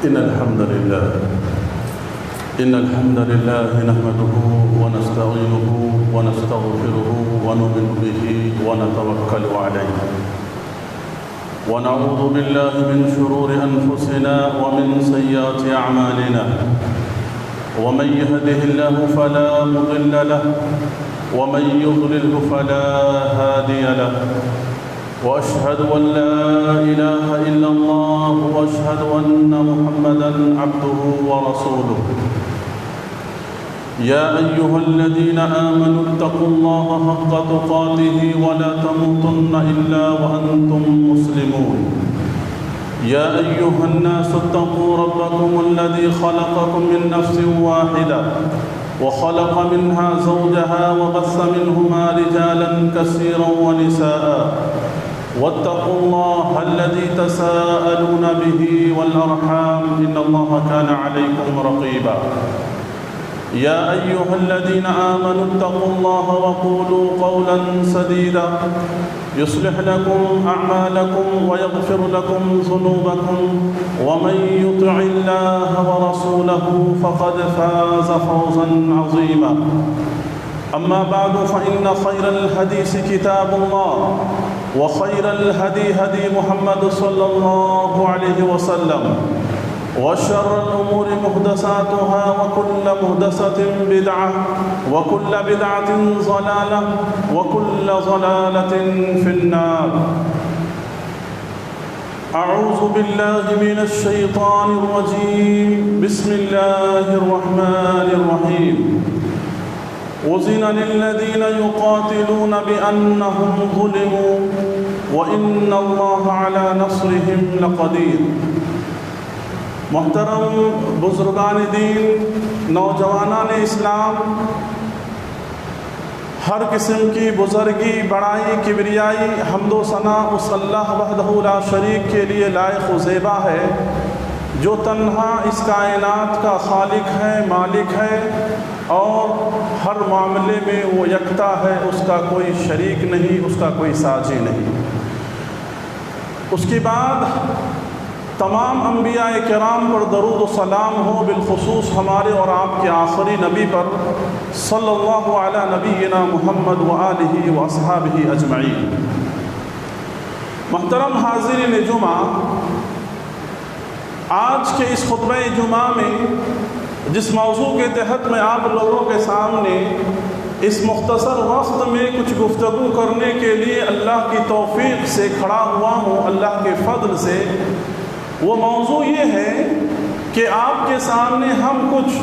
إن الحمد لله نحمده ونستعينه ونستغفره ونؤمن به ونتوكل عليه ونعوذ بالله من شرور أنفسنا ومن سيئات أعمالنا ومن يهده الله فلا مضل له ومن يضلله فلا هادي له وأشهد أن لا إله إلا الله وأشهد أن محمدًا عبده ورسوله يا أيها الذين آمنوا اتقوا الله حق تقاته ولا تموتن إلا وأنتم مسلمون يا أيها الناس اتقوا ربكم الذي خلقكم من نفس واحدة وخلق منها زوجها وبث منهما رجالا كثيرا ونساء واتقوا الله الذي تساءلون به والأرحام إن الله كان عليكم رقيبا يا أيها الذين آمنوا اتقوا الله وقولوا قولا سديدا يصلح لكم أعمالكم ويغفر لكم ذنوبكم ومن يطع الله ورسوله فقد فاز فوزا عظيما أما بعد فإن خير الحديث كتاب الله وخير الهدي هدي محمد صلى الله عليه وسلم وشر الأمور محدثاتها وكل محدثة بدعة وكل بدعة ضلالة وكل ضلالة في النار أعوذ بالله من الشيطان الرجيم بسم الله الرحمن الرحيم أذن للذين يقاتلون بأنهم ظلموا وإن الله على نصرهم لقدير محترم بزرگان دین، نوجوانان اسلام، ہر قسم کی بزرگی، بڑائی، کبریائی، حمد و ثنا اس اللہ وحدہ لا شریک کے لیے لائق و زیبا ہے جو تنہا اس کائنات کا خالق ہے، مالک ہے اور ہر معاملے میں وہ یکتا ہے، اس کا کوئی شریک نہیں، اس کا کوئی ساجی نہیں۔ اس کے بعد تمام انبیاء کرام پر درود و سلام ہو، بالخصوص ہمارے اور آپ کے آخری نبی پر صلی اللہ علی نبینا محمد وآلہ واصحابہ اجمعین۔ محترم حاضرین جمعہ، آج کے اس خطبہ جمعہ میں جس موضوع کے تحت میں آپ لوگوں کے سامنے اس مختصر وقت میں کچھ گفتگو کرنے کے لیے اللہ کی توفیق سے کھڑا ہوا ہوں، اللہ کے فضل سے، وہ موضوع یہ ہے کہ آپ کے سامنے ہم کچھ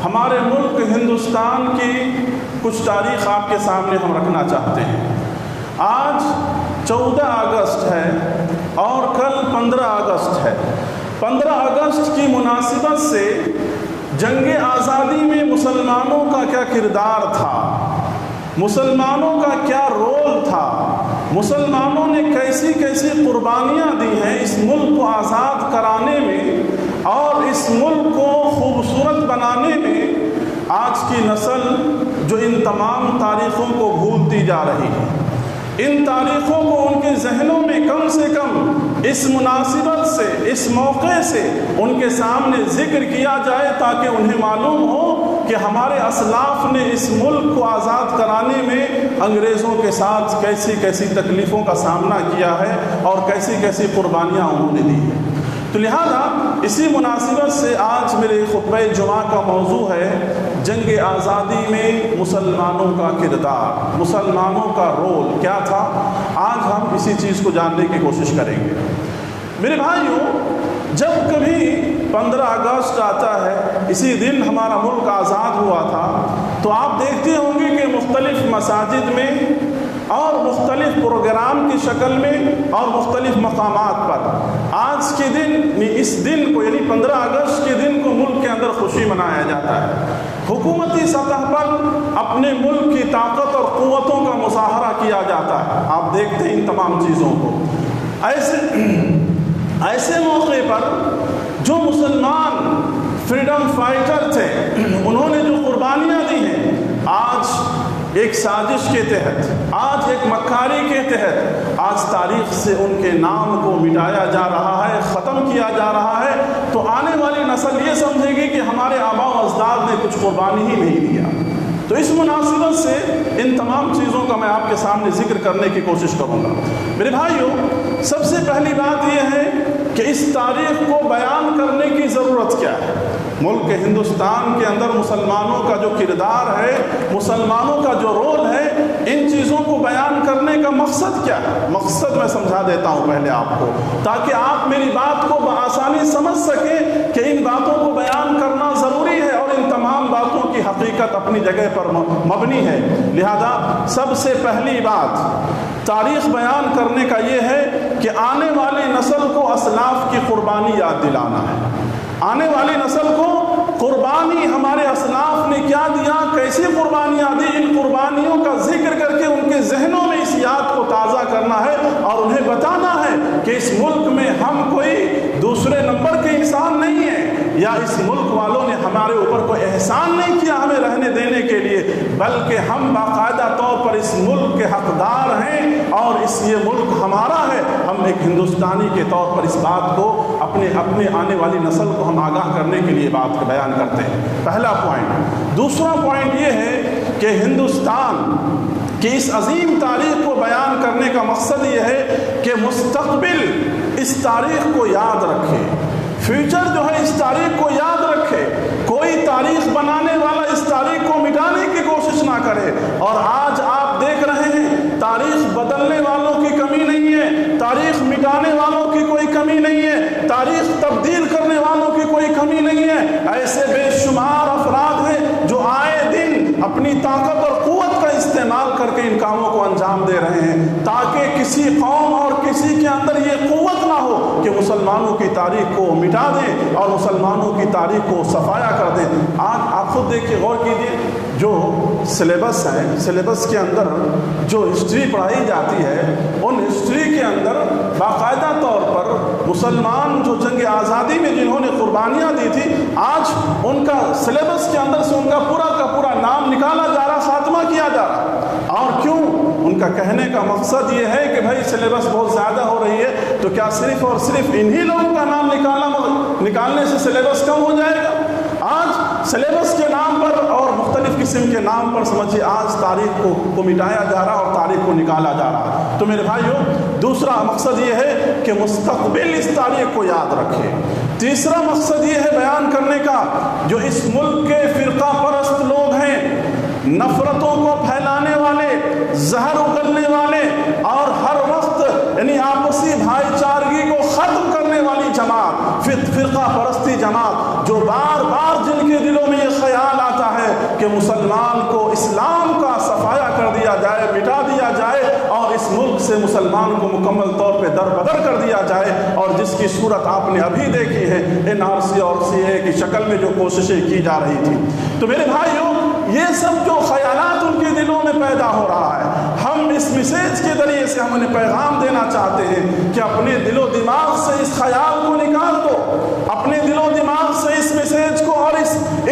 ہمارے ملک ہندوستان کی کچھ تاریخ آپ کے سامنے ہم رکھنا چاہتے ہیں۔ آج 14 اگست ہے اور کل 15 اگست ہے۔ 15 اگست کی مناسبت سے جنگ آزادی میں مسلمانوں کا کیا کردار تھا، مسلمانوں کا کیا رول تھا، مسلمانوں نے کیسی کیسی قربانیاں دی ہیں اس ملک کو آزاد کرانے میں اور اس ملک کو خوبصورت بنانے میں، آج کی نسل جو ان تمام تاریخوں کو بھولتی جا رہی ہے، ان تاریخوں کو ان کے ذہنوں میں کم سے کم اس مناسبت سے، اس موقع سے ان کے سامنے ذکر کیا جائے تاکہ انہیں معلوم ہو کہ ہمارے اسلاف نے اس ملک کو آزاد کرانے میں انگریزوں کے ساتھ کیسی کیسی تکلیفوں کا سامنا کیا ہے اور کیسی کیسی قربانیاں انہوں نے دی ہیں۔ تو لہذا اسی مناسبت سے آج میرے خطبہ جمعہ کا موضوع ہے جنگ آزادی میں مسلمانوں کا کردار، مسلمانوں کا رول کیا تھا۔ آج ہم اسی چیز کو جاننے کی کوشش کریں گے۔ میرے بھائیوں، جب کبھی 15 اگست آتا ہے، اسی دن ہمارا ملک آزاد ہوا تھا، تو آپ دیکھتے ہوں گے کہ مختلف مساجد میں اور مختلف پروگرام کی شکل میں اور مختلف مقامات پر آج کے دن، اس دن کو یعنی 15 اگست کے دن کو ملک کے اندر خوشی منایا جاتا ہے۔ حکومتی سطح پر اپنے ملک کی طاقت اور قوتوں کا مظاہرہ کیا جاتا ہے۔ آپ دیکھتے ہیں ان تمام چیزوں کو۔ ایسے موقع پر جو مسلمان فریڈم فائٹر تھے، انہوں نے جو قربانیاں دی ہیں، آج ایک سازش کے تحت، آج ایک مکاری کے تحت آج تاریخ سے ان کے نام کو مٹایا جا رہا ہے، ختم کیا جا رہا ہے، تو آنے والی نسل یہ سمجھے گی کہ ہمارے آباء و اجداد نے کچھ قربانی ہی نہیں دیا۔ تو اس مناسبت سے ان تمام چیزوں کا میں آپ کے سامنے ذکر کرنے کی کوشش کروں گا۔ میرے بھائیوں، سب سے پہلی بات یہ ہے کہ اس تاریخ کو بیان کرنے کی ضرورت کیا ہے۔ ملک ہندوستان کے اندر مسلمانوں کا جو کردار ہے، مسلمانوں کا جو رول ہے، ان چیزوں کو بیان کرنے کا مقصد کیا ہے؟ مقصد میں سمجھا دیتا ہوں پہلے آپ کو، تاکہ آپ میری بات کو بآسانی سمجھ سکیں کہ ان باتوں کو بیان کرنا ضروری ہے اور ان تمام باتوں کی حقیقت اپنی جگہ پر مبنی ہے۔ لہذا سب سے پہلی بات تاریخ بیان کرنے کا یہ ہے کہ آنے والی نسل کو اسلاف کی قربانی یاد دلانا ہے۔ آنے والی نسل کو قربانی ہمارے اسلاف نے کیا دیا، کیسی قربانیاں دی، ان قربانیوں کا ذکر کر کے ان کے ذہنوں میں اس یاد کو تازہ کرنا ہے اور انہیں بتانا ہے کہ اس ملک میں ہم کوئی دوسرے نمبر کے انسان نہیں ہیں، یا اس ملک والوں نے ہمارے اوپر کوئی احسان نہیں کیا ہمیں رہنے دینے کے لیے، بلکہ ہم باقاعدہ طور پر اس ملک کے حقدار ہیں اور یہ ملک ہمارا ہے۔ ہم ایک ہندوستانی کے طور پر اس بات کو اپنے آنے والی نسل کو ہم آگاہ کرنے کے لیے بات کو بیان کرتے ہیں۔ پہلا پوائنٹ۔ دوسرا پوائنٹ یہ ہے کہ ہندوستان کی اس عظیم تاریخ کو بیان کرنے کا مقصد یہ ہے کہ مستقبل اس تاریخ کو یاد رکھے، فیوچر جو ہے اس تاریخ کو یاد رکھے، کوئی تاریخ بنانے والا اس تاریخ کو مٹانے کی کوشش نہ کرے۔ اور آج آپ دیکھ رہے ہیں تاریخ بدلنے والوں کی کمی نہیں ہے، تاریخ مٹانے والوں کی کوئی کمی نہیں ہے، تاریخ تبدیل کرنے والوں کی کوئی کمی نہیں ہے۔ ایسے بے شمار افراد ہیں جو آئے دن اپنی طاقت اور قوت کا استعمال کر کے ان کاموں کو انجام دے رہے ہیں تاکہ کسی قوم اور کسی کے اندر یہ قوت نہ ہو کہ مسلمانوں کی تاریخ کو مٹا دیں اور مسلمانوں کی تاریخ کو صفایا کر دیں۔ آج آپ خود دیکھیے، غور کیجیے، جو سلیبس ہے، سلیبس کے اندر جو ہسٹری پڑھائی جاتی ہے، ان ہسٹری کے اندر باقاعدہ طور پر مسلمان جو جنگ آزادی میں جنہوں نے قربانیاں دی تھی، آج ان کا سلیبس کے اندر سے ان کا پورا نام نکالا جا رہا، خاتمہ کیا جا رہا۔ اور کیوں؟ ان کا کہنے کا مقصد یہ ہے کہ بھائی سلیبس بہت زیادہ ہو رہی ہے، تو کیا صرف اور صرف انہی لوگوں کا نام نکالنے سے سلیبس کم ہو جائے گا؟ آج سلیبس کے نام پر اور مختلف قسم کے نام پر سمجھیے آج تاریخ کو مٹایا جا رہا اور تاریخ کو نکالا جا رہا۔ تو میرے بھائیوں، دوسرا مقصد یہ ہے کہ مستقبل اس تاریخ کو یاد رکھے۔ تیسرا مقصد یہ ہے بیان کرنے کا، جو اس ملک کے فرقہ پرست لوگ ہیں، نفرتوں کو پھیلانے والے، زہر اگلنے والے اور ہر وقت یعنی آپسی بھائی چارگی کو ختم کرنے والی جماعت، فرقہ پرستی جماعت، جو بار بار جن کے دلوں میں یہ خیال آتا ہے کہ مسلمان کو اسلام کا صفایا کر دیا جائے، مٹا دیا جائے اور اس ملک سے مسلمان کو مکمل طور پہ دربدر کر دیا جائے، اور جس کی صورت آپ نے ابھی دیکھی ہے NRC اور CAA کی شکل میں جو کوششیں کی جا رہی تھی۔ تو میرے بھائیوں، یہ سب جو خیالات ان کے دلوں میں پیدا ہو رہا ہے، ہم اس میسیج کے ذریعے سے ہم انہیں پیغام دینا چاہتے ہیں کہ اپنے دل و دماغ سے اس خیال کو نکال دو، اپنے دل و دماغ سے اس میسیج کو اور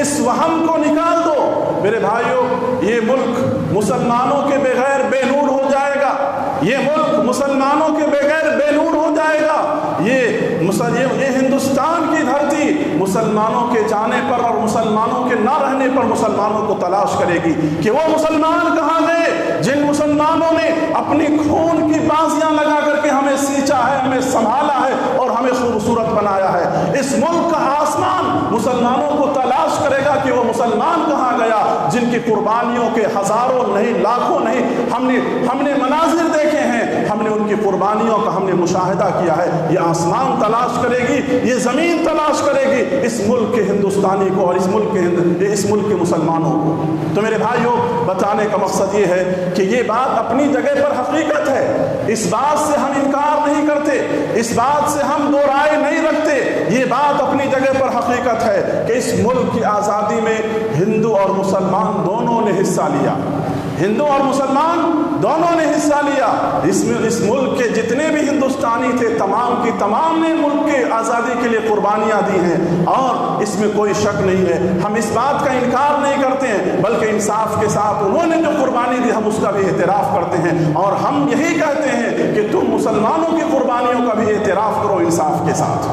اس وہم کو نکال دو۔ میرے بھائیوں، یہ ملک مسلمانوں کے بغیر بے نور ہو جائے گا، یہ ملک مسلمانوں کے بغیر بے نور ہو جائے گا۔ یہ ہندوستان کی دھرتی مسلمانوں کے جانے پر اور مسلمانوں کے نہ رہنے پر مسلمانوں کو تلاش کرے گی کہ وہ مسلمان کہاں گئے جن مسلمانوں نے اپنی خون کی بازیاں لگا کر کے ہمیں سینچا ہے، ہمیں سنبھالا ہے اور ہمیں خوبصورت بنایا ہے۔ اس ملک کا آسمان مسلمانوں کو تلاش کرے گا کہ وہ مسلمان کہاں گیا جن کی قربانیوں کے ہزاروں نہیں، لاکھوں نہیں، ہم نے مناظر دیکھے ہیں، ہم نے ان کی قربانیوں کا ہم نے مشاہدہ کیا ہے۔ یہ آسمان تلاش کرے گی، یہ زمین تلاش کرے گی اس ملک کے ہندوستانی کو اور اس ملک کے مسلمانوں کو۔ تو میرے بھائیوں، بتانے کا مقصد یہ ہے کہ یہ بات اپنی جگہ پر حقیقت ہے، اس بات سے ہم انکار نہیں کرتے، اس بات سے ہم دو رائے نہیں رکھتے، یہ بات اپنی جگہ پر حقیقت ہے کہ اس ملک کی آزادی میں ہندو اور مسلمان دونوں نے حصہ لیا۔ ہندو اور مسلمان دونوں نے حصہ لیا۔ اس ملک کے جتنے بھی ہندوستانی تھے تمام کی تمام نے ملک کے آزادی کے لیے قربانیاں دی ہیں، اور اس میں کوئی شک نہیں ہے۔ ہم اس بات کا انکار نہیں کرتے ہیں، بلکہ انصاف کے ساتھ انہوں نے جو قربانی دی ہم اس کا بھی اعتراف کرتے ہیں، اور ہم یہی کہتے ہیں کہ تم مسلمانوں کی قربانیوں کا بھی اعتراف کرو انصاف کے ساتھ۔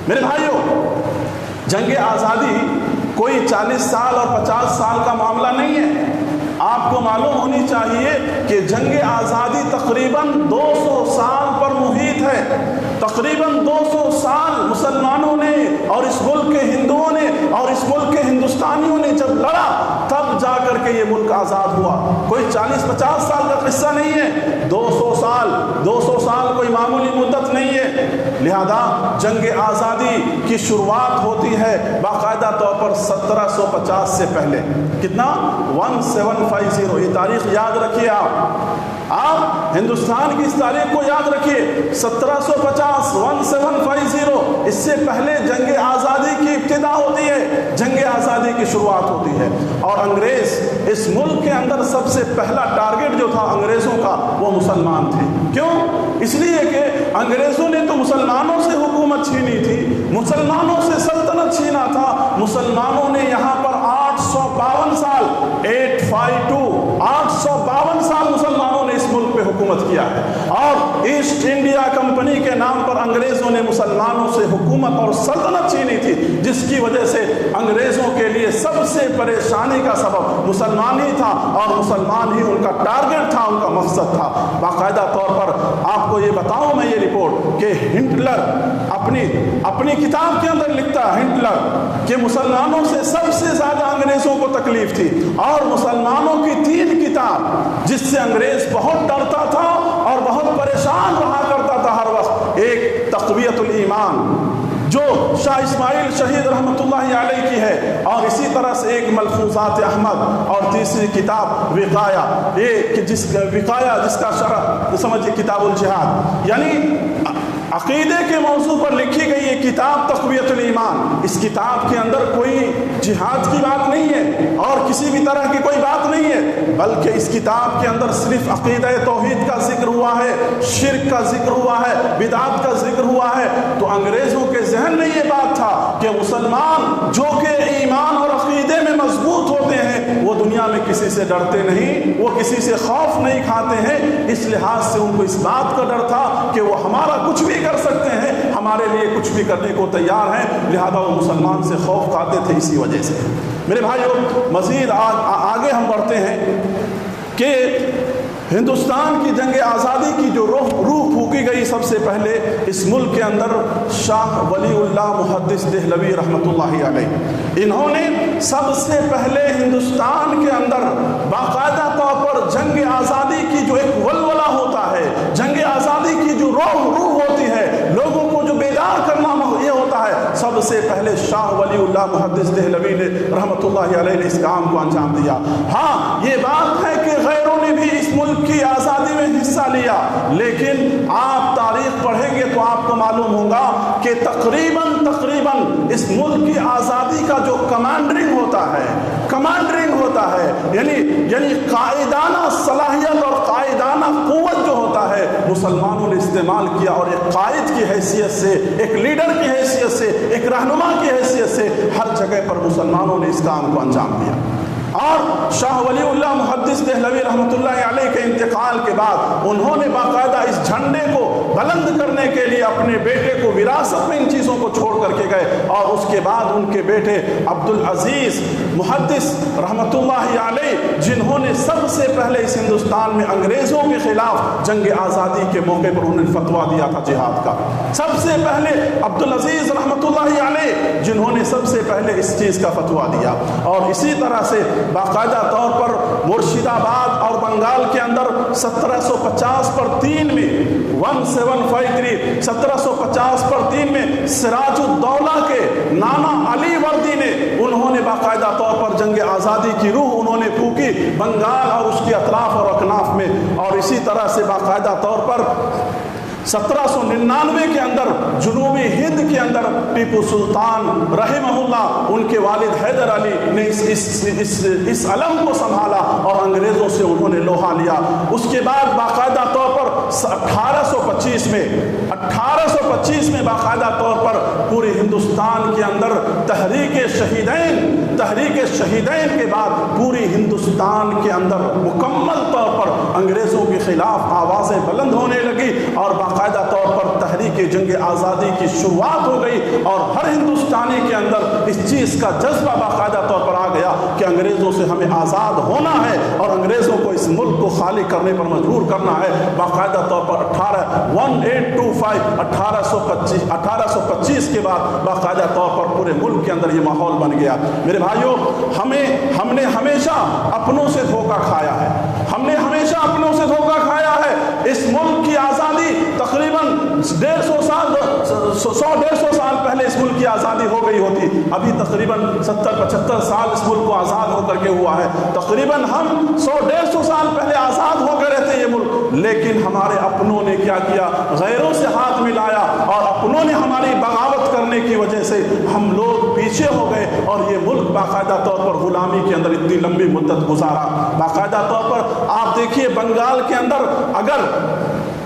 میرے بھائیوں، جنگ آزادی کوئی 40 سال اور 50 سال کا معاملہ نہیں ہے۔ آپ کو معلوم ہونی چاہیے کہ جنگ آزادی تقریباً 200 سال پر محیط ہے۔ تقریباً 200 سال مسلمانوں نے اور اس ملک کے ہندوؤں نے اور اس ملک کے ہندوستانیوں نے جب لڑا تب جا کر کے یہ ملک آزاد ہوا۔ کوئی 40-50 سال کا قصہ نہیں ہے، 200 سال کوئی معمولی مدت نہیں ہے۔ لہذا جنگ آزادی کی شروعات ہوتی ہے باقاعدہ طور پر 1750 سے پہلے۔ کتنا؟ 1750۔ یہ تاریخ یاد رکھیے، آپ ہندوستان کی اس تاریخ کو یاد رکھیے، 1750 اس سے پہلے جنگ آزادی کی ابتدا ہوتی ہے، جنگ آزادی کی شروعات ہوتی ہے۔ اور انگریز اس ملک کے اندر سب سے پہلا ٹارگٹ جو تھا انگریزوں کا وہ مسلمان تھے۔ کیوں؟ اس لیے کہ انگریزوں نے تو مسلمانوں سے حکومت چھینی تھی، مسلمانوں سے سلطنت چھینا تھا۔ مسلمانوں نے یہاں پر 852 سال 852 سال مسلمانوں نے اس ملک پہ حکومت کیا ہے، اور ایسٹ انڈیا کمپنی کے نام پر انگریزوں نے مسلمانوں سے حکومت اور سلطنت چھینی تھی، جس کی وجہ سے انگریزوں کے لیے سب سے پریشانی کا سبب مسلمان ہی تھا، اور مسلمان ہی ان کا ٹارگٹ تھا، ان کا مقصد تھا۔ باقاعدہ طور پر آپ کو یہ بتاؤں میں یہ رپورٹ کہ ہٹلر اپنی کتاب کے اندر لکھتا ہے ہٹلر کہ مسلمانوں سے سب سے زیادہ انگریزوں کو تکلیف تھی، اور مسلمانوں کی 3 کتاب جس سے انگریز بہت ڈرتا تھا اور بہت پریشان رہا کرتا تھا ہر وقت، ایک تقویت الایمان جو شاہ اسماعیل شہید رحمۃ اللہ علیہ کی ہے، اور اسی طرح سے ایک ملفوظات احمد، اور تیسری کتاب وقایا، جس کا شرح سمجھے کتاب الجہاد، یعنی عقیدے کے موضوع پر لکھی گئی یہ کتاب تقویت الایمان۔ اس کتاب کے اندر کوئی جہاد کی بات نہیں ہے اور کسی بھی طرح کی کوئی بات نہیں ہے، بلکہ اس کتاب کے اندر صرف عقیدہ توحید کا ذکر ہوا ہے، شرک کا ذکر ہوا ہے، بدعات کا ذکر ہوا ہے۔ تو انگریزوں کے ذہن میں یہ بات تھا کہ مسلمان جو کہ ایمان اور عقیدے میں مضبوط ہوتے ہیں وہ دنیا میں کسی سے ڈرتے نہیں، وہ کسی سے خوف نہیں کھاتے ہیں۔ اس لحاظ سے ان کو اس بات کا ڈر تھا کہ وہ ہمارا کچھ بھی کر سکتے ہیں، ہمارے لیے کچھ بھی کرنے کو تیار ہیں، لہذا وہ مسلمان سے خوف کھاتے تھے اسی وجہ سے۔ میرے بھائیوں، مزید آگے ہم بڑھتے ہیں کہ ہندوستان کی جنگ آزادی کی جو روح پھونکی گئی سب سے پہلے اس ملک کے اندر شاہ ولی اللہ محدث دہلوی رحمۃ اللہ علیہ، انہوں نے سب سے پہلے ہندوستان کے اندر باقاعدہ طور پر جنگ آزادی کی جو ایک ولولہ ہوتا ہے، جنگ آزادی کی جو روح ہوتی ہے، لوگوں کو جو بیدار کرنا یہ ہوتا ہے، سب سے پہلے شاہ ولی اللہ محدث دہلوی نے رحمۃ اللہ علیہ نے اس کام کو انجام دیا۔ ہاں، یہ بات ہے کہ غیروں نے بھی اس ملک کی آزادی میں حصہ لیا، لیکن آپ تاریخ پڑھیں گے تو آپ کو معلوم ہوگا کہ تقریباً اس ملک کی آزادی کا جو کمانڈرنگ ہوتا ہے یعنی قائدانہ صلاحیت اور قائدانہ قوت جو ہوتا ہے مسلمانوں نے استعمال کیا، اور ایک قائد کی حیثیت سے، ایک لیڈر کی حیثیت سے، ایک رہنما کی حیثیت سے ہر جگہ پر مسلمانوں نے اس کام کو انجام دیا۔ اور شاہ ولی اللہ محدث دہلوی رحمۃ اللہ علیہ کے انتقال کے بعد انہوں نے باقاعدہ اس جھنڈے کو بلند کرنے کے لیے اپنے بیٹے کو وراثت میں ان چیزوں کو چھوڑ کر کے گئے، اور اس کے بعد ان کے بیٹے عبدالعزیز محدث رحمۃ اللہ علیہ، جنہوں نے سب سے پہلے اس ہندوستان میں انگریزوں کے خلاف جنگ آزادی کے موقع پر انہوں نے فتویٰ دیا تھا جہاد کا، سب سے پہلے عبدالعزیز رحمۃ اللہ علیہ جنہوں نے سب سے پہلے اس چیز کا فتویٰ دیا۔ اور اسی طرح سے باقاعدہ طور پر مرشد آباد اور بنگال کے اندر 1750 پر 3 میں 1750 پر 3 میں سراج الدولہ کے نانا علی وردی نے انہوں نے باقاعدہ طور پر جنگ آزادی کی روح انہوں نے پھونکی بنگال اور اس کی اطراف اور اکناف میں، اور اسی طرح سے باقاعدہ طور پر 1799 کے اندر جنوبی ہند کے اندر ٹیپو سلطان رحمہullah ان کے والد حیدر علی نے اس علم کو سنبھالا اور انگریزوں سے انہوں نے لوہا لیا۔ اس کے بعد باقاعدہ طور پر 1825 میں باقاعدہ طور پر پورے ہندوستان کے اندر تحریک شہیدین کے بعد پوری ہندوستان کے اندر مکمل طور پر انگریزوں کے خلاف آوازیں بلند ہونے لگی اور باقاعدہ طور پر تحریک جنگ آزادی کی شروعات ہو گئی اور ہر ہندوستانی کے اندر اس چیز کا جذبہ باقاعدہ طور پر آ گیا کہ انگریزوں سے ہمیں آزاد ہونا ہے اور انگریزوں کو اس ملک کو خالی کرنے پر مجبور کرنا ہے۔ باقاعدہ طور پر 1825 کے بعد باقاعدہ طور پر پورے ملک کے اندر یہ ماحول بن گیا۔ میرے بھائیوں، ہم نے ہمیشہ اپنوں سے دھوکہ کھایا ہے، اس ملک کی آزادی تقریباً 150 سال پہلے اس ملک کی آزادی ہو گئی ہوتی، ابھی تقریباً 70-75 سال اس ملک کو آزاد ہو کر کے ہوا ہے، تقریباً ہم 100-150 سال پہلے آزاد ہو گئے رہتے یہ ملک، لیکن ہمارے اپنوں نے کیا کیا؟ غیروں سے ہاتھ ملایا اور اپنوں نے ہماری بغاوت کرنے کی وجہ سے ہم لوگ پیچھے ہو گئے اور یہ ملک باقاعدہ طور پر غلامی کے اندر اتنی لمبی مدت گزارا۔ باقاعدہ طور پر آپ دیکھیے بنگال کے اندر اگر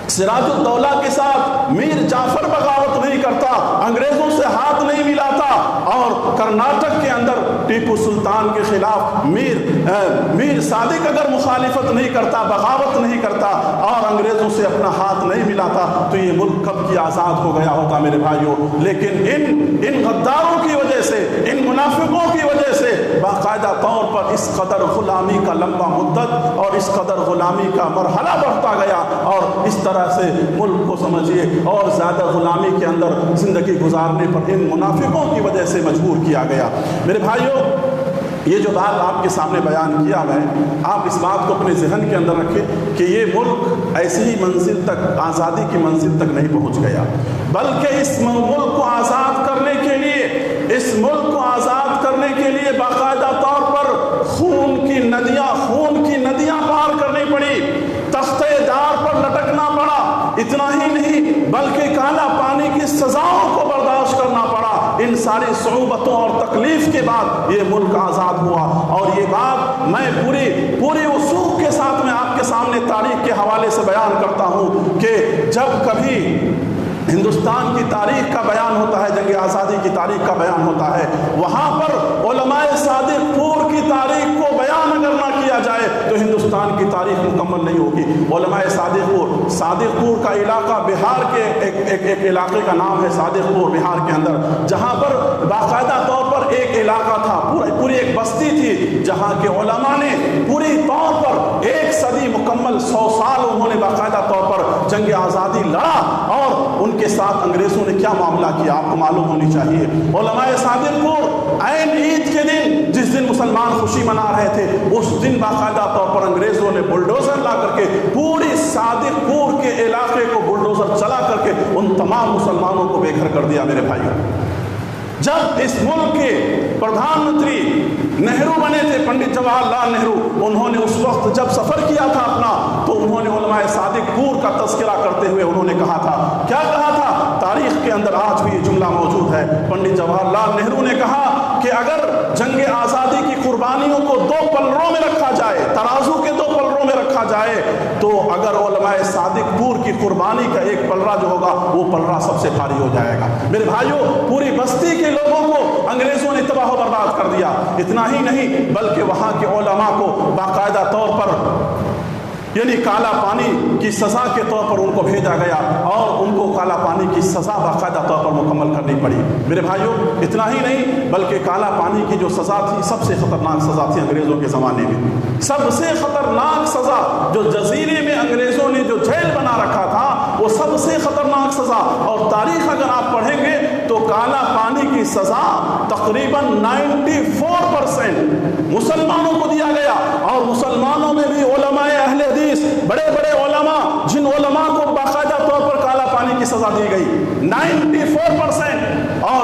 سراج الدولہ کے ساتھ میر جعفر بغاوت نہیں کرتا، انگریزوں سے ہاتھ نہیں ملاتا، اور کرناٹک کے اندر ٹیپو سلطان کے خلاف میر صادق اگر مخالفت نہیں کرتا، بغاوت نہیں کرتا اور انگریزوں سے اپنا ہاتھ نہیں ملاتا تو یہ ملک کب کی آزاد ہو گیا ہوتا میرے بھائیوں۔ لیکن ان غداروں کی وجہ سے، ان منافقوں کی وجہ سے باقاعدہ طور پر اس قدر غلامی کا لمبا مدت اور اس قدر غلامی کا مرحلہ بڑھتا گیا اور اس طرح سے ملک کو سمجھیے اور زیادہ غلامی کے اندر زندگی گزارنے پر ان منافقوں کی وجہ سے مجبور کیا گیا۔ میرے بھائیوں، یہ جو بات آپ کے سامنے بیان کیا میں، آپ اس بات کو اپنے ذہن کے اندر رکھیں کہ یہ ملک ایسی ہی منزل تک، آزادی کی منزل تک نہیں پہنچ گیا، بلکہ اس ملک کو آزاد کرنے کے لیے باقاعدہ طور پر خون کی ندیاں پار کرنی پڑی، تختے دار پر لٹکنا پڑا، اتنا ہی نہیں بلکہ کالا پانی کی سزاؤں کو برداشت کرنا پڑا۔ ان ساری صعوبتوں اور تکلیف کے بعد یہ ملک آزاد ہوا، اور یہ بات میں پوری وثوق کے ساتھ میں آپ کے سامنے تاریخ کے حوالے سے بیان کرتا ہوں کہ جب کبھی ہندوستان کی تاریخ کا بیان ہوتا ہے، جنگ آزادی کی تاریخ کا بیان ہوتا ہے، وہاں پر علماء صادق پور کی تاریخ کو بیان اگر نہ کیا جائے تو ہندوستان کی تاریخ مکمل نہیں ہوگی۔ علماء صادق پور کا علاقہ بہار کے ایک علاقے کا نام ہے صادق پور، بہار کے اندر، جہاں پر باقاعدہ طور پر ایک علاقہ تھا، پوری ایک بستی تھی جہاں کے علماء نے پوری طور پر 1 صدی مکمل 100 سال انہوں نے باقاعدہ طور پر جنگ آزادی لڑا، اور ان کے ساتھ انگریزوں نے کیا معاملہ کیا آپ کو معلوم ہونی چاہیے۔ علماء صادق پور عین عید کے دن، جس دن مسلمان خوشی منا رہے تھے، اس دن باقاعدہ طور پر انگریزوں نے بلڈوزر لا کر کے پوری صادق پور کے علاقے کو بلڈوزر چلا کر کے ان تمام مسلمانوں کو بے گھر کر دیا۔ میرے بھائیوں، جب اس ملک کے پردھان منتری نہرو بنے تھے، پنڈت جواہر لال نہرو، انہوں نے اس وقت جب سفر کیا تھا اپنا، تو انہوں نے علماء صادق پور کا تذکرہ کرتے ہوئے انہوں نے کہا تھا، کیا کہا تھا؟ تاریخ کے اندر آج بھی یہ جملہ موجود ہے۔ پنڈت جواہر لال نہرو نے کہا کہ اگر جنگ آزادی کی قربانیوں کو 2 پلڑوں میں رکھا جائے، ترازو کے 2 پلڑوں میں رکھا جائے، تو اگر علماء صادق پور کی قربانی کا ایک پلڑا جو ہوگا وہ پلڑا سب سے بھاری ہو جائے گا۔ میرے بھائیوں، پوری بستی کے لوگوں کو انگریزوں نے تباہ و برباد کر دیا۔ اتنا ہی نہیں بلکہ وہاں کے علماء کو باقاعدہ طور پر یعنی کالا پانی کی سزا کے طور پر ان کو بھیجا گیا، اور ان کو کالا پانی کی سزا باقاعدہ طور پر مکمل کرنی پڑی۔ میرے بھائیوں، اتنا ہی نہیں بلکہ کالا پانی کی جو سزا تھی، سب سے خطرناک سزا تھی انگریزوں کے زمانے میں، سب سے خطرناک سزا جو جزیرے میں انگریزوں نے جو جیل بنا رکھا تھا، وہ سب سے خطرناک سزا، اور تاریخ اگر آپ پڑھیں گے تو کالا پانی کی سزا تقریباً 94% مسلمانوں کو دیا گیا، اور مسلمانوں میں بھی علماء اہل حدیث، بڑے بڑے علماء، جن علماء کو باقاعدہ طور پر کالا پانی کی سزا دی گئی 94%، اور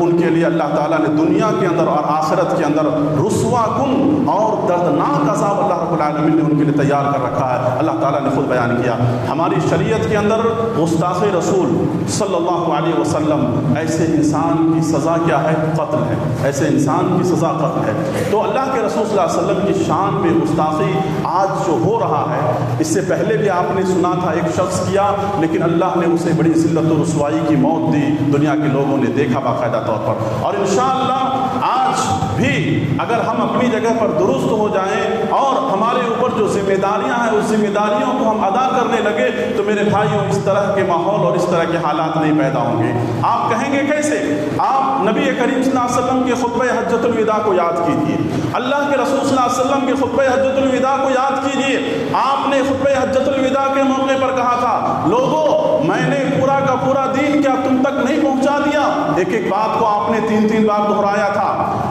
ان کے لیے اللہ تعالیٰ نے دنیا کے اندر اور آخرت کے اندر رسوا کن اور دردناک عذاب اللہ رب العالمین نے ان کے لیے تیار کر رکھا ہے۔ اللہ تعالیٰ نے خود بیان کیا ہماری شریعت کے اندر گستاخ رسول صلی اللہ علیہ وسلم، ایسے انسان کی سزا کیا ہے؟ قتل ہے، ایسے انسان کی سزا قتل ہے۔ تو اللہ کے رسول صلی اللہ علیہ وسلم کی شان میں گستاخی آج جو ہو رہا ہے، اس سے پہلے بھی آپ نے سنا تھا ایک شخص کیا، لیکن اللہ نے اسے بڑی ذلت و رسوائی کی موت دی، دنیا کے لوگوں نے دیکھا باقاعدہ طور پر۔ اور انشاءاللہ آج بھی اگر ہم اپنی جگہ پر درست ہو جائیں اور ہمارے اوپر جو ذمہ داریاں ہیں اس ذمہ داریوں کو ہم ادا کرنے لگے تو میرے بھائیوں اس طرح کے ماحول اور اس طرح کے حالات نہیں پیدا ہوں گے۔ آپ کہیں گے کیسے؟ آپ نبی کریم صلی اللہ علیہ وسلم کے خطبہ حجۃ الوداع کو یاد کیجیے، اللہ کے رسول صلی اللہ علیہ وسلم کے خطبہ حجۃ الوداع کو یاد کیجیے۔ آپ نے خطبہ حجۃ الوداع کے موقع پر کہا تھا، لوگوں میں نے پورا کا پورا دین کیا تم تک نہیں پہنچا دیا؟ ایک ایک بات کو آپ نے تین تین بار دہرایا تھا،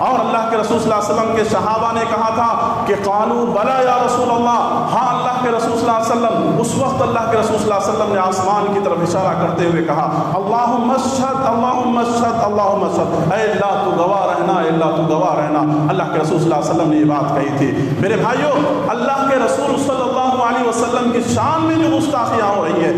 اور اللہ کے رسول صلی اللہ علیہ وسلم کے صحابہ نے کہا تھا کہ قالوا بلا یا رسول اللہ، ہاں اللہ کے رسول صلی اللہ علیہ وسلم۔ اس وقت اللہ کے رسول صلی اللہ علیہ وسلم نے آسمان کی طرف اشارہ کرتے ہوئے کہا اللہم اشہد اللہم اشہد اللہم اشہد، اے اللہ تو گواہ رہنا، اے اللہ تو گواہ رہنا۔ اللہ کے رسول صلی اللہ علیہ وسلم نے یہ بات کہی تھی۔ میرے بھائیوں، اللہ کے رسول صلی اللہ علیہ وسلم کی شان میں جو گستاخیاں ہو رہی ہے،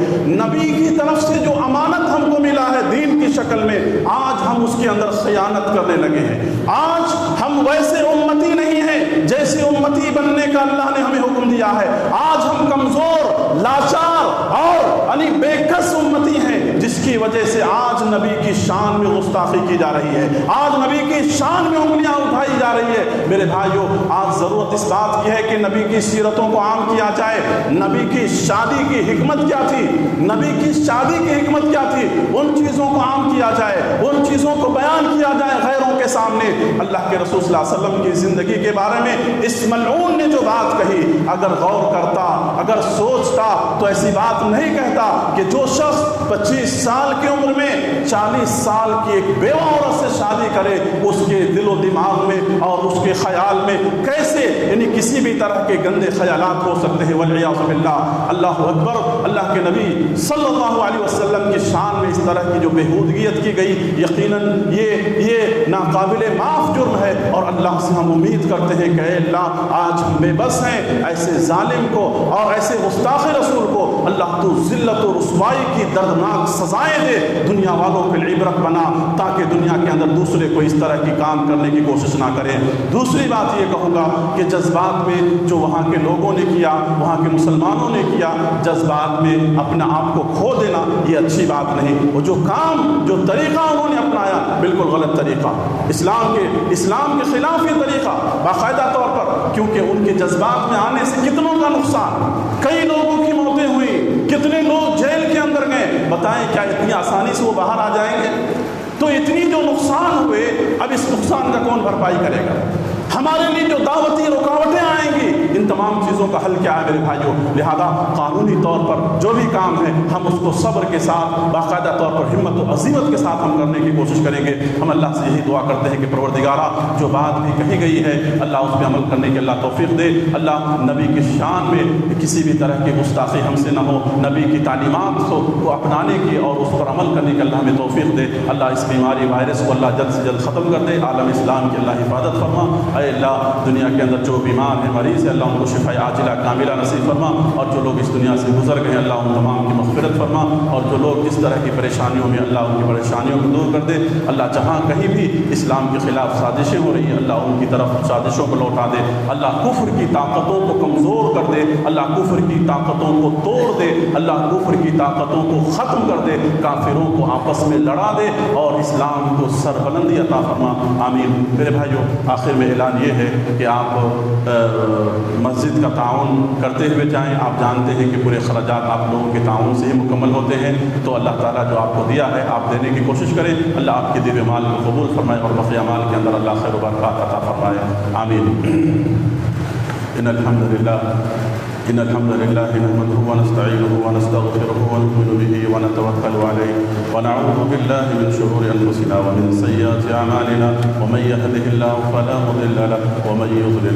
نبی کی طرف سے جو امانت ہم کو ملا ہے دین کی شکل میں، آج ہم اس کے اندر خیانت کرنے لگے ہیں۔ آج ہم ویسے امتی نہیں ہیں جیسے امتی بننے کا اللہ نے ہمیں حکم دیا ہے۔ آج ہم کمزور، لاچار اور بے کس امتی ہیں، جس کی وجہ سے آج نبی کی شان میں گستاخی کی جا رہی ہے، آج نبی کی شان میں انگلیاں اٹھائی جا رہی ہے۔ میرے بھائیوں، آج ضرورت اس بات کی ہے کہ نبی کی سیرتوں کو عام کیا جائے۔ نبی کی شادی کی حکمت کیا تھی؟ نبی کی شادی کی حکمت کیا تھی؟ ان چیزوں کو عام کیا جائے، ان چیزوں کو بیان کیا جائے غیروں کے سامنے۔ اللہ کے رسول صلی اللہ علیہ وسلم کی زندگی کے بارے میں اس ملعون نے جو بات کہی، اگر غور کرتا، اگر سوچتا تو ایسی بات نہیں کہتا کہ جو شخص 25 سال کی عمر میں 40 سال کی ایک بیوہ عورت سے شادی کرے، اس کے دل و دماغ میں اور اس کے خیال میں کیسے یعنی کسی بھی طرح کے گندے خیالات ہو سکتے ہیں، والعیاذ باللہ۔ اللہ اکبر۔ اللہ کے نبی صلی اللہ علیہ وسلم کی شان میں اس طرح کی جو بےہودگیت کی گئی، یقیناً یہ ناقابل معاف جرم ہے، اور اللہ سے ہم امید کرتے ہیں کہ اے اللہ آج ہم بے بس ہیں، ایسے ظالم کو اور ایسے گستاخ رسول کو اللہ تو ذلت و رسوائی کی دردناک سزائیں دے، دنیا والوں کے عبرت بنا، تاکہ دنیا کے اندر دوسرے کو اس طرح کی کام کرنے کی کوشش نہ کریں۔ دوسری بات یہ کہوں گا کہ جذبات میں جو وہاں کے لوگوں نے کیا، وہاں کے مسلمانوں نے کیا، جذبات میں اپنے آپ کو کھو دینا یہ اچھی بات نہیں۔ وہ جو کام، جو طریقہ انہوں نے اپنایا، بالکل غلط طریقہ، اسلام کے خلاف یہ طریقہ باقاعدہ طور پر، کیونکہ ان کے جذبات میں آنے سے کتنوں کا نقصان، کئی لوگوں کی موتیں ہوئی، کتنے لوگ جیل کے اندر گئے۔ بتائیں کیا اتنی آسانی سے وہ باہر آ جائیں گے؟ تو اتنی جو نقصان ہوئے، اب اس نقصان کا کون بھرپائی کرے گا؟ ہمارے لیے جو دعوتی رکاوٹیں آئیں گی، ان تمام چیزوں کا حل کیا ہے میرے بھائیوں؟ لہذا قانونی طور پر جو بھی کام ہے ہم اس کو صبر کے ساتھ، باقاعدہ طور پر ہمت و عزیمت کے ساتھ ہم کرنے کی کوشش کریں گے۔ ہم اللہ سے یہی دعا کرتے ہیں کہ پروردگارہ جو بات بھی کہی گئی ہے اللہ اس پہ عمل کرنے کی اللہ توفیق دے۔ اللہ نبی کی شان میں کسی بھی طرح کی گستاخی ہم سے نہ ہو، نبی کی تعلیمات کو اپنانے کی اور اس پر عمل کرنے کی اللہ ہمیں توفیق دے۔ اللہ اس بیماری وائرس کو اللہ جلد سے جلد ختم کر دے، عالم اسلام کی اللہ حفاظت فرما۔ اے اللہ دنیا کے اندر جو بیمار ہیں، مریض ہیں، اللہ ان کو شفاء عاجلہ کاملہ نصیب فرما، اور جو لوگ اس دنیا سے گزر گئے ہیں اللہ ان تمام کی مغفرت فرما، اور جو لوگ اس طرح کی پریشانیوں میں اللہ ان کی پریشانیوں کو دور کر دے۔ اللہ جہاں کہیں بھی اسلام کے خلاف سازشیں ہو رہی ہیں اللہ ان کی طرف سازشوں کو لوٹا دے، اللہ کفر کی طاقتوں کو کمزور کر دے، اللہ کفر کی طاقتوں کو توڑ دے، اللہ کفر کی طاقتوں کو ختم کر دے، کافروں کو آپس میں لڑا دے اور اسلام کو سربلندی عطا فرما، آمین۔ میرے بھائیوں، آخر میں اعلان یہ ہے کہ آپ مسجد کا تعاون کرتے ہوئے جائیں۔ آپ جانتے ہیں کہ پورے خراجات آپ لوگوں کے تعاون سے ہی مکمل ہوتے ہیں، تو اللہ تعالیٰ جو آپ کو دیا ہے آپ دینے کی کوشش کریں۔ اللہ آپ کے دیے مال کو قبول فرمائے اور بقیہ مال کے اندر اللہ خیر و برکات عطا فرمائے، آمین۔ ان الحمد للہ نحمده ونستعينه ونستغفره ونؤمن به ونتوكل عليه ونعوذ بالله من شرور انفسنا ومن سيئات اعمالنا، ومن يهده الله فلا مضل له ومن يضلل